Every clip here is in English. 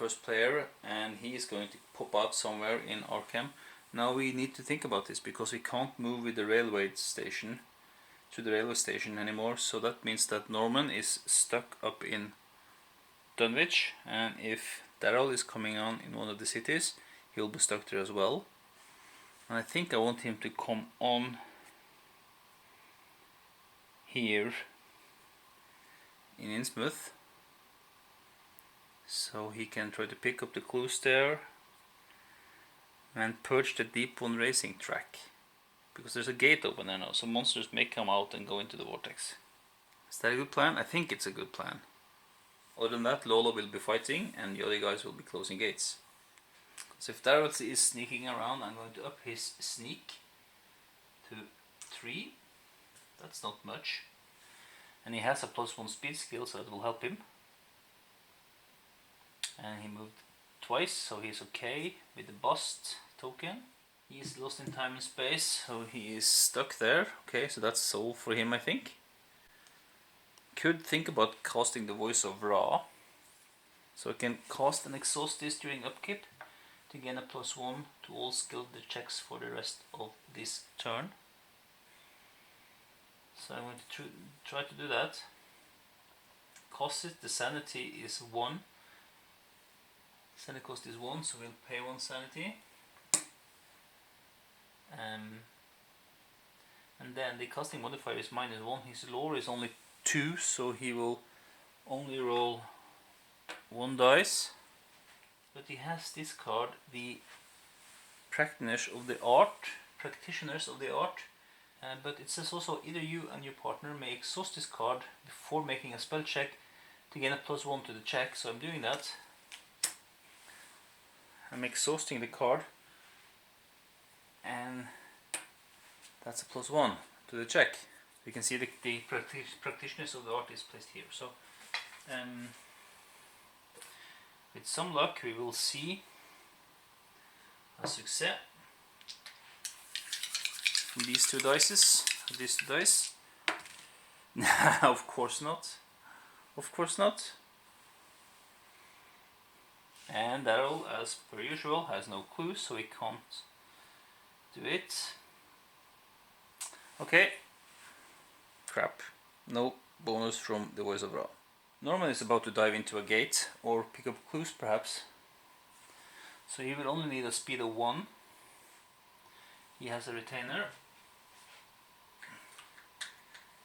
first player, and he is going to pop out somewhere in Arkham. Now we need to think about this because we can't move with the railway station to the railway station anymore, so that means that Norman is stuck up in Dunwich, and if Daryl is coming on in one of the cities, he'll be stuck there as well. And I think I want him to come on here in Innsmouth, so he can try to pick up the clues there and purge the Deep One racing track, because there's a gate open there now, so monsters may come out and go into the vortex. Is that a good plan? I think it's a good plan. Other than that, Lola will be fighting and the other guys will be closing gates. So if Daryl is sneaking around, I'm going to up his sneak to 3. That's not much. And he has a +1 speed skill, so that will help him. And he moved twice, so he's okay with the bust token. He is lost in time and space, so he is stuck there. Okay, so that's solved for him, I think. Could think about casting the voice of Ra. So I can cast and exhaust this during upkeep to gain a +1 to all skill checks for the rest of this turn. So I'm going to try to do that. Cost it, the sanity is 1. Sanity cost is 1, so we'll pay 1 sanity. And then the casting modifier is -1. His lore is only 2, so he will only roll 1 dice. But he has this card, the Practitioners of the Art. But it says also either you and your partner may exhaust this card before making a spell check to gain a +1 to the check. So I'm doing that. I'm exhausting the card, and that's a +1 to the check. You can see the Practitioners of the Art is placed here. So with some luck we will see a success from these 2 dice. Of course not. Of course not. And Daryl, as per usual, has no clues, so he can't do it. Okay. Crap. No bonus from the voice of Ra. Norman is about to dive into a gate or pick up clues perhaps. So he will only need a speed of 1. He has a retainer.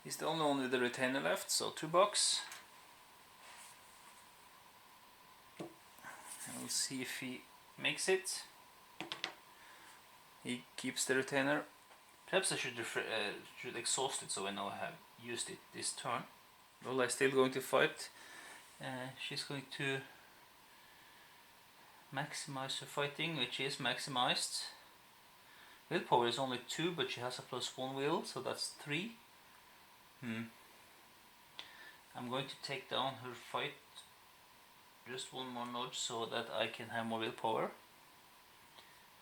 He's the only one with the retainer left, so 2 bucks. And we'll see if he makes it. He keeps the retainer. Perhaps I should exhaust it so I know I have used it this turn. Lola is still going to fight. She's going to maximize her fighting, which is maximized. Willpower is only 2, but she has a +1 will, so that's 3. I'm going to take down her fight just 1 more notch so that I can have more willpower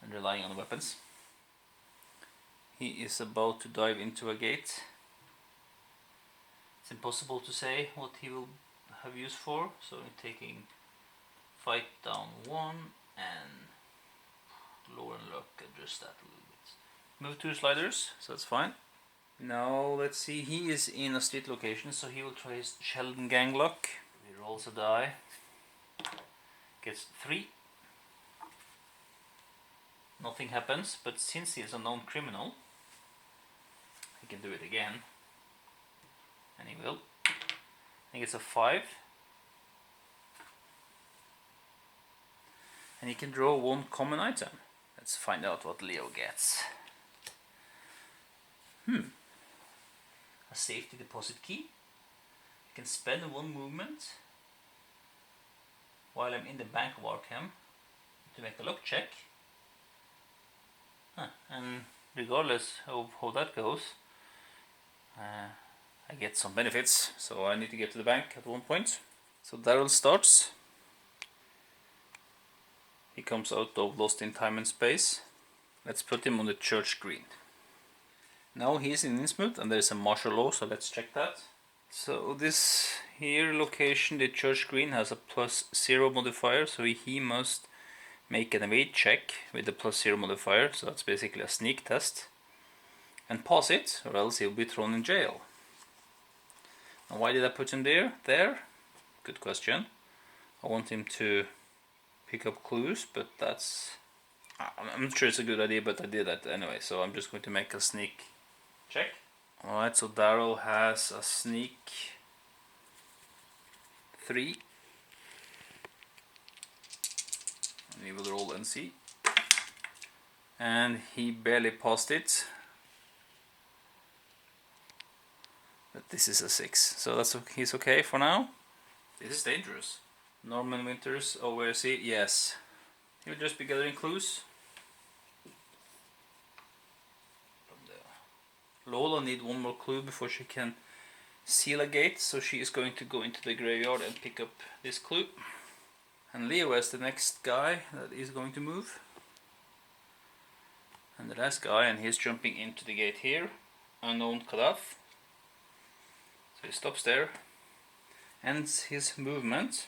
and relying on the weapons. He is about to dive into a gate. It's impossible to say what he will have use for, so I'm taking fight down 1 and lower and luck, adjust that a little bit. Move 2 sliders, so that's fine. Now let's see, he is in a street location, so he will try his Sheldon Gang luck. He rolls a die, gets 3. Nothing happens, but since he is a known criminal, he can do it again. And he will. He gets a 5. And he can draw 1 common item. Let's find out what Leo gets. A safety deposit key. You can spend 1 movement while I'm in the Bank of Arkham to make a luck check. And regardless of how that goes, I get some benefits, so I need to get to the bank at one point. So Daryl starts. He comes out of Lost in Time and Space. Let's put him on the church green. Now he's in Innsmouth and there is a martial law, so let's check that. So this here location, the church green, has a +0 modifier, so he must make an evade check with the +0 modifier, so that's basically a sneak test, and pass it, or else he'll be thrown in jail. And why did I put him there? Good question. I want him to pick up clues, but I'm not sure it's a good idea, but I did that anyway, so I'm just going to make a sneak check. Alright, so Daryl has a sneak 3. And we will roll and see. And he barely passed it. But this is a 6, so he's okay for now. This is dangerous. Norman Winters, oh where is he? Yes. He'll just be gathering clues. Lola needs one more clue before she can seal a gate, so she is going to go into the graveyard and pick up this clue. And Leo is the next guy that is going to move. And the last guy, and he's jumping into the gate here. Unknown Kadaf. So he stops there, ends his movement,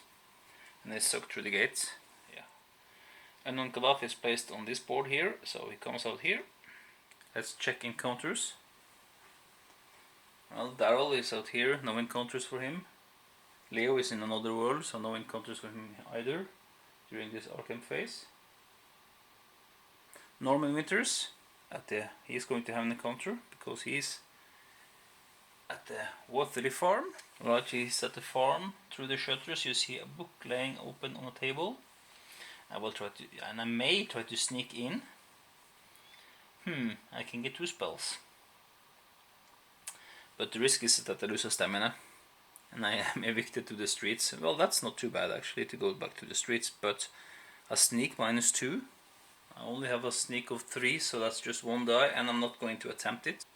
and is sucked through the gate. Yeah. Unknown Kadaf is placed on this board here, so he comes out here. Let's check encounters. Well, Daryl is out here, no encounters for him. Leo is in another world, so no encounters for him either during this Arkham phase. Norman Winters, he's going to have an encounter because he's at the Waterley farm. Right, he's at the farm. Through the shutters you see a book laying open on a table. I may try to sneak in. I can get 2 spells. But the risk is that I lose a stamina and I am evicted to the streets. Well, that's not too bad actually, to go back to the streets, but a sneak -2. I only have a sneak of 3, so that's just 1 die, and I'm not going to attempt it.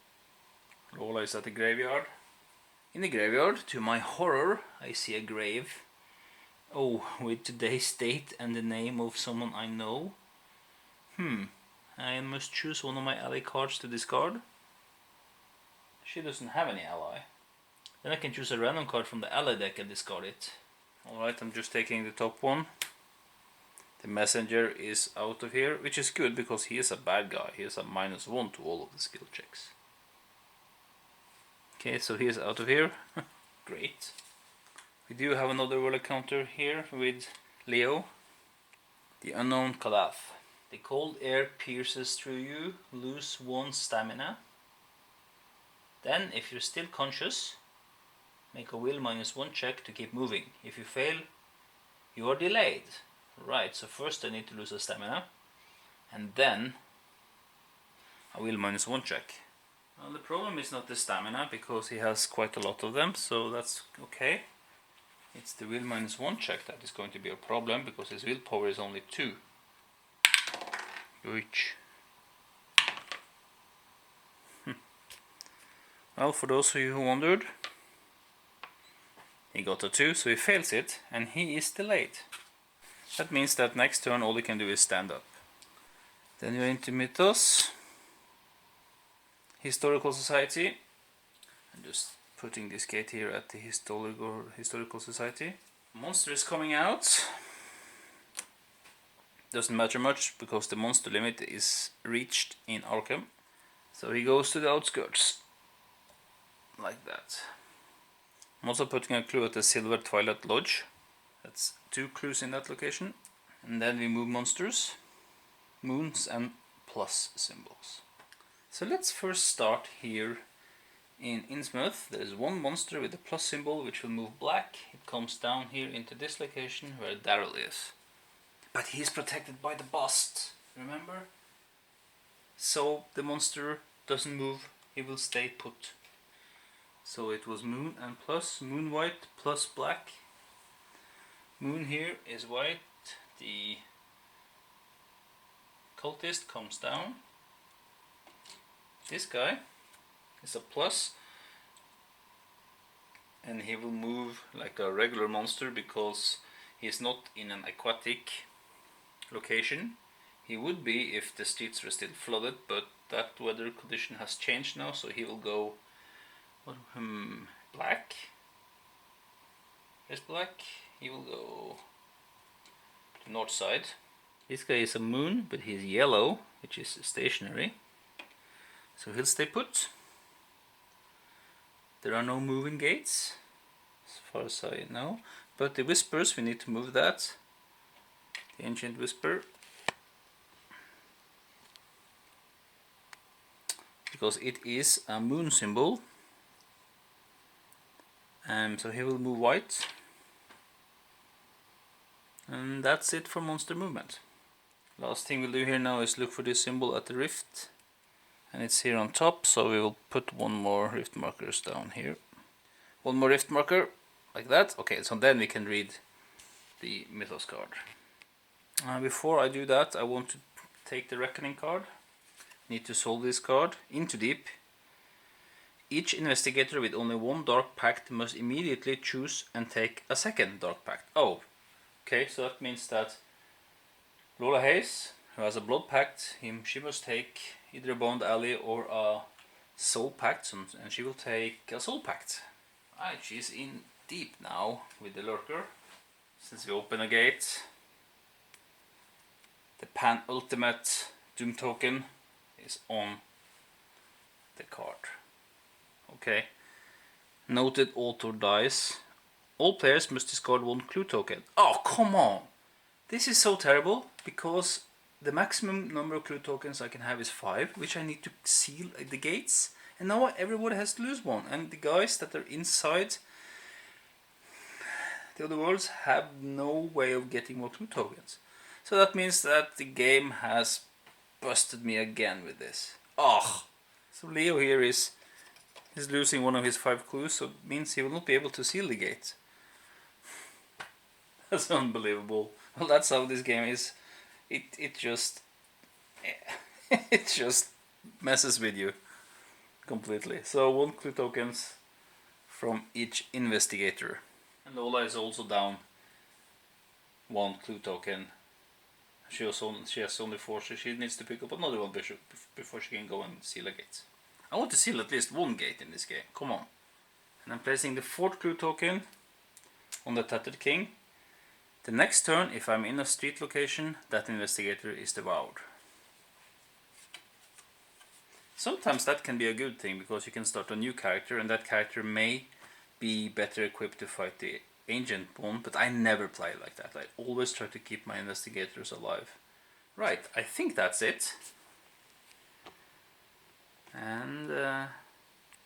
Lola is at the graveyard. In the graveyard, to my horror, I see a grave. Oh, with today's date and the name of someone I know. I must choose one of my ally cards to discard. She doesn't have any ally. Then I can choose a random card from the ally deck and discard it. Alright, I'm just taking the top one. The messenger is out of here, which is good because he is a bad guy. He has a -1 to all of the skill checks. Okay, so he is out of here. Great. We do have another world encounter here with Leo. The unknown Kadaf. The cold air pierces through you, lose 1 stamina. Then, if you're still conscious, make a will -1 check to keep moving. If you fail, you are delayed. Right, so first I need to lose a stamina, and then a will -1 check. Well, the problem is not the stamina, because he has quite a lot of them, so that's okay. It's the will -1 check that is going to be a problem, because his willpower is only 2. Which... Well, for those of you who wondered, he got a 2, so he fails it, and he is delayed. That means that next turn all he can do is stand up. Then you're into Mythos. Historical Society. I'm just putting this gate here at the Historical Society. Monster is coming out. Doesn't matter much because the monster limit is reached in Arkham. So he goes to the outskirts. Like that. I'm also putting a clue at the Silver Twilight Lodge. That's 2 clues in that location. And then we move monsters, moons and plus symbols. So let's first start here in Innsmouth. There is 1 monster with a plus symbol which will move black. It comes down here into this location where Daryl is. But he's protected by the bust, remember? So the monster doesn't move, he will stay put. So it was moon and plus, moon white plus black. Moon here is white, the cultist comes down. This guy is a plus, and he will move like a regular monster because he's not in an aquatic location. He would be if the streets were still flooded, but that weather condition has changed now, so he will go black. There's black. He will go to north side. This guy is a moon, but he's yellow, which is stationary. So he'll stay put. There are no moving gates, as far as I know. But the whispers, we need to move that. The ancient whisper. Because it is a moon symbol. So he will move white. And that's it for monster movement. Last thing we'll do here now is look for this symbol at the rift. And it's here on top, so we will put one more rift markers down here. One more rift marker, like that. Okay, so then we can read the Mythos card. Before I do that, I want to take the Reckoning card. Need to solve this card. Into deep. Each investigator with only one dark pact must immediately choose and take a second dark pact. Oh, okay, so that means that Lola Hayes, who has a blood pact, she must take either a Bond Alley or a soul pact, and she will take a soul pact. Alright, she's in deep now with the lurker. Since we open a gate, the ultimate Doom token is on the card. Okay. Noted author dies. All players must discard one clue token. Oh, come on! This is so terrible, because the maximum number of clue tokens I can have is 5, which I need to seal the gates. And now everybody has to lose one. And the guys that are inside the other worlds have no way of getting more clue tokens. So that means that the game has busted me again with this. Oh! So Leo here is losing one of his 5 clues, so it means he will not be able to seal the gate. That's unbelievable. Well, that's how this game is. It just it just messes with you completely. So 1 clue tokens from each investigator. And Lola is also down 1 clue token. She has only 4, so she needs to pick up another one before she can go and seal a gate. I want to seal at least 1 gate in this game. Come on. And I'm placing the 4th clue token on the Tattered King. The next turn, if I'm in a street location, that investigator is devoured. Sometimes that can be a good thing, because you can start a new character and that character may be better equipped to fight the ancient one, but I never play like that. I always try to keep my investigators alive. Right, I think that's it. And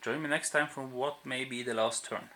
join me next time for what may be the last turn.